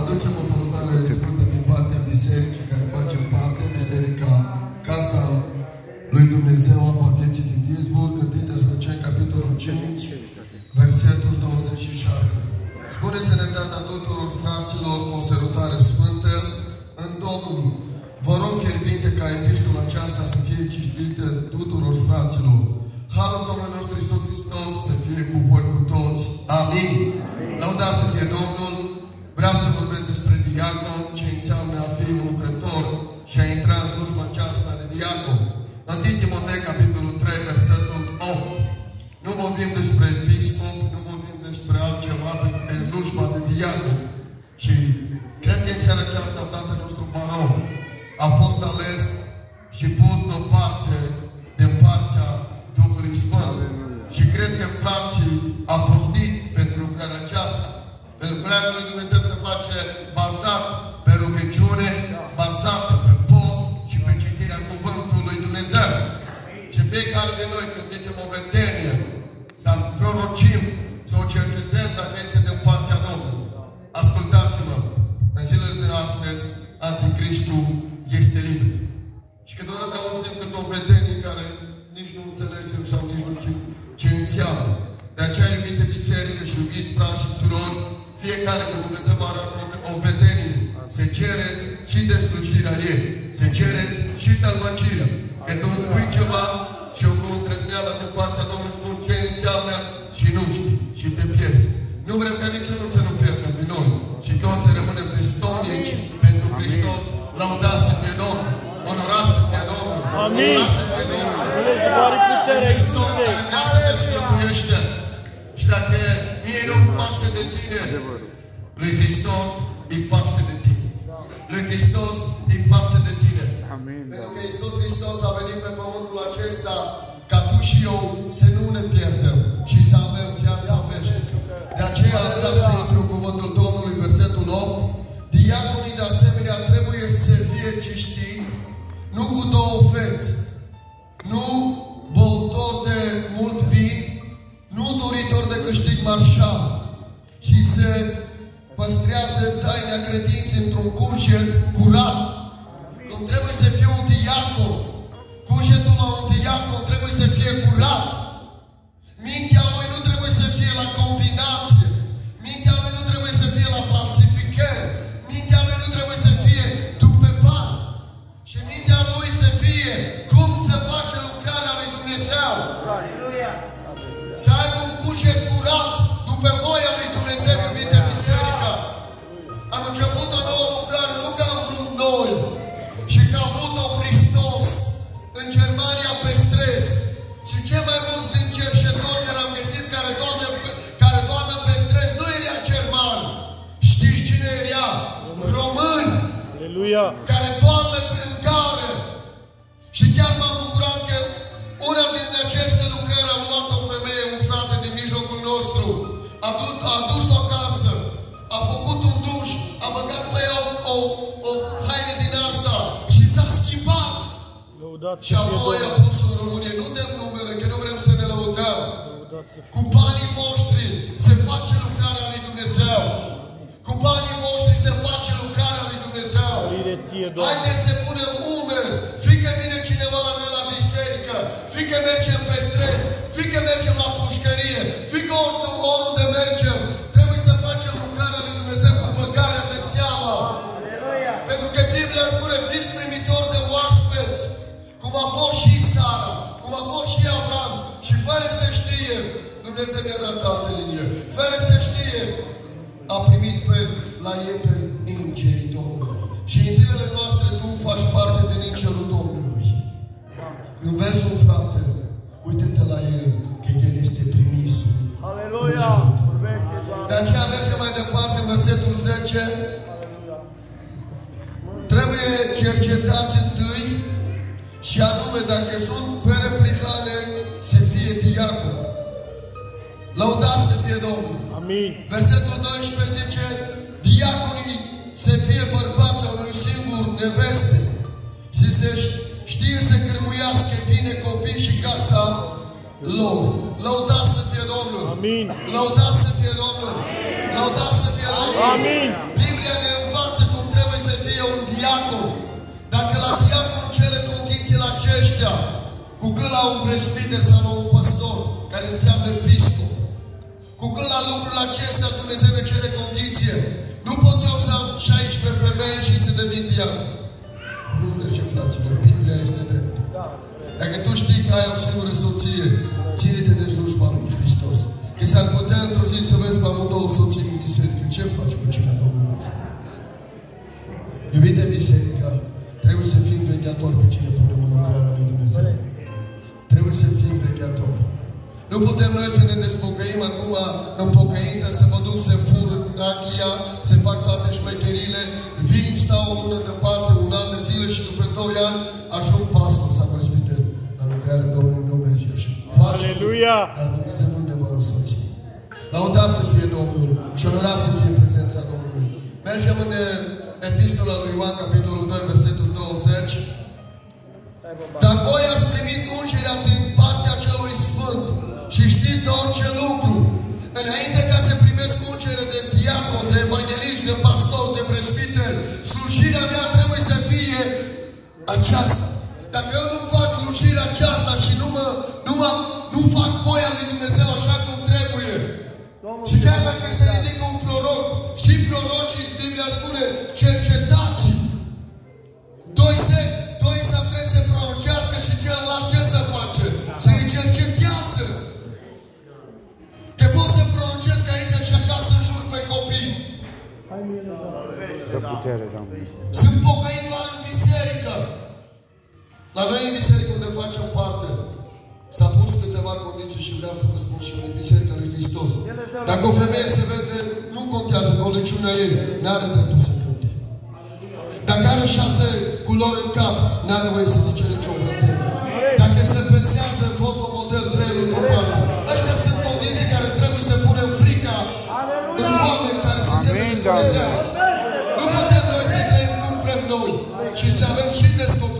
aducem o salutare sfântă din partea bisericii care facem parte, Biserica Casa lui Dumnezeu, Apa Vieții din Duisburg, 1 Tesaloniceni, capitolul 5, versetul 26. Spune să ne dea tuturor fraților o sărutare sfântă în Domnul. Vă rog fierbinte ca epistola aceasta să fie citită tuturor fraților. Harul Domnului nostru Iisus Hristos să fie cu voi cu toți. Amin. Lăudat să fie Domnul. Vreau să vorbesc despre diacon, ce înseamnă a fi un lucrător și a intra în slujba aceasta de diacon. 1 Timotei, capitolul 3, versetul 8. Nu vorbim despre episcop, nu vorbim despre altceva, pentru că e slujba de diacon. Și cred că în seara aceasta fratele nostru baron a fost ales și pus deoparte din partea Duhului Sfânt. Și cred că frații au postit pentru lucrarea aceasta. Pentru lucrarea lui Dumnezeu se face bazat pe rugăciune, bazată pe post și pe citirea cuvântului lui Dumnezeu. Și fiecare de noi, când zicem o vedenie, să prorocim, să o cercetăm dacă este din partea Domnului. Ascultați-mă, în zilele de astăzi, Anticristul este liber. Și câteodată auzim câte o vedenie care nici nu înțelegem sau nici nu știm ce înseamnă. De aceea, iubite biserică și iubiți frați și surori, fiecare când Dumnezeu vă arată o vedenie, se cereți și deslușirea ei, se cereți și tălmăcirea. Când îmi spui ceva și o cu îndrăzneală de partea Domnului spun ce înseamnă și nu știi și te pierzi. Nu vrem ca niciunul să nu pierdem din noi și toți să rămânem destomnici pentru Hristos. Lăudați să fie Domnul, onorați să fie Domnul, onorați să fie Domnul. Hristos care vrea să te sfântuiește. Și dacă mie nu-mi pasă de tine, lui Hristos îi pasă de tine. Lui Hristos îi pasă de tine. Amin. Pentru că Iisus Hristos a venit pe pământul acesta ca tu și eu să nu ne pierdem și să avem viața veșnică. De aceea vreau să intru în cuvântul Domnului, versetul 8. Diaconii de asemenea trebuie să fie ciștiți, nu cu două feți, nu băutori de mult vin, nu doritori de câștig marșal, și se păstrează taina credinței într-un cuget curat. Cum trebuie să fie un diacon, cugetul la un diacon trebuie să fie curat. Mintea lui nu trebuie să fie la combinație. Mintea lui nu trebuie să fie la falsificări. Mintea lui nu trebuie să fie după bani. Și mintea lui să fie cum să face lucrarea lui Dumnezeu. Să aibă un cuget curat după voia lui Dumnezeu, iubite biserică. Am început o nouă lucrare, nu că am vrut noi, și că a vrut-o Hristos în Germania pe stres. Și cei mai mulți din cerșetori care am găsit care doamnă pe stres nu era german. Știți cine era? Români. Aleluia. Care doamnă în care. Și chiar m-am bucurat că una din aceste lucrări a luat o femeie, un frate din mijlocul nostru, a dus-o acasă, a făcut un duș, a băgat pe ea o haine din asta și s-a schimbat. Și apoi a pus în România, nu dăm numele, că nu vrem să ne lăudăm. Cu banii voștri se face lucrarea lui Dumnezeu. Cu banii voștri se face lucrarea lui Dumnezeu. Haideți să punem umeri, fie că vine cineva la noi la biserică, fie că mergem pe stres, fie că mergem la pușcărie, fie că oriunde mergem, trebuie să facem lucrarea lui Dumnezeu cu băgarea de seamă. Pentru că Biblia spune, fiți primitori de oaspeți, cum a fost și Sara, cum a fost și Avram, și fără să știe, Dumnezeu mi-a dat altă linie, fără să știe, a primit la ei pe îngerii Domnului. Și în zilele noastre tu faci parte din îngerul Domnului. Când vezi un frate, uite-te la el, că el este trimisul. Aleluia! De aceea mergem mai departe în versetul 10. Trebuie cercetați întâi și anume dacă sunt fără prihane să fie diacon. Lăudați să fie Domnul. Amin. Versetul 12 zice, diaconii să fie bărbați a unui singur neveste și să știe să cârmuiască bine copii și casa lor. Lăudați să fie Domnul. Amin. Lăudați să fie Domnul. Lăudați să fie Domnul. Amin. Biblia ne învață cum trebuie să fie un diacon. Dacă la diacon cere condițiile aceștia, cu cât la un presbiter sau la un păstor, care înseamnă episcop, cu cât la lucrul acesta Dumnezeu ne cere condiție, nu pot eu să am 16 femei și să devin diacon. Nu merge, fraților, Biblia este drept. Dacă tu știi că ai o singură soție, ține-te de slujba lui Hristos. Că s-ar putea într-o zi să vezi pe amândouă soții în biserică. Ce faci cu cine, Domnului? Iubite biserica, trebuie să fim vegheatori pe cine punem în lucrarea lui Dumnezeu. Trebuie să fim vegheatori. Nu putem noi să ne despocăim acum în pocăință, să mă duc să fur în Anglia, să fac toate șmecherile, vin, stau o lună departe, un an de zile și după 2 ani ajung pastor sau presbiter. La lucrarea Domnului nu merge așa. Aleluia! Dar Dumnezeu nu ne va însoți. Lăudat să fie Domnul și onorat să fie prezența Domnului. Mergem în Epistola lui Ioan, capitolul 2, versetul 20. Dar voi ați primit ungerea din partea celui Sfânt și știți orice lucru. Înainte ca să primesc ungere de diacon, de evanghelist, de pastor, de presbiter, slujirea mea trebuie să fie aceasta. Dacă eu nu fac slujirea aceasta și nu fac voia lui Dumnezeu așa cum trebuie, și chiar dacă se ridică un proroc, și prorocii, Biblia spune, cercetați. Doi să trebuie să prorocească și celălalt ce să face? Să îi cercetează. Că pot să prorocesc aici și acasă în jur pe copii. Sunt pocăit doar în biserică. La noi în biserică unde facem parte, s-a pus câteva condiții și vreau să vă spun și în Biserica lui Hristos. Dacă o femeie se vede, nu contează colecțiunea ei, n-are dreptul să cânte. Dacă are 7 culori în cap, n-are voie să zice nicio vântenă. Dacă se pensează fotomodel 3 într-o parte, astea sunt condiții care trebuie să punem frica în oameni care se teme de Dumnezeu. Nu putem noi să trăim cum vrem noi și să avem și descoperire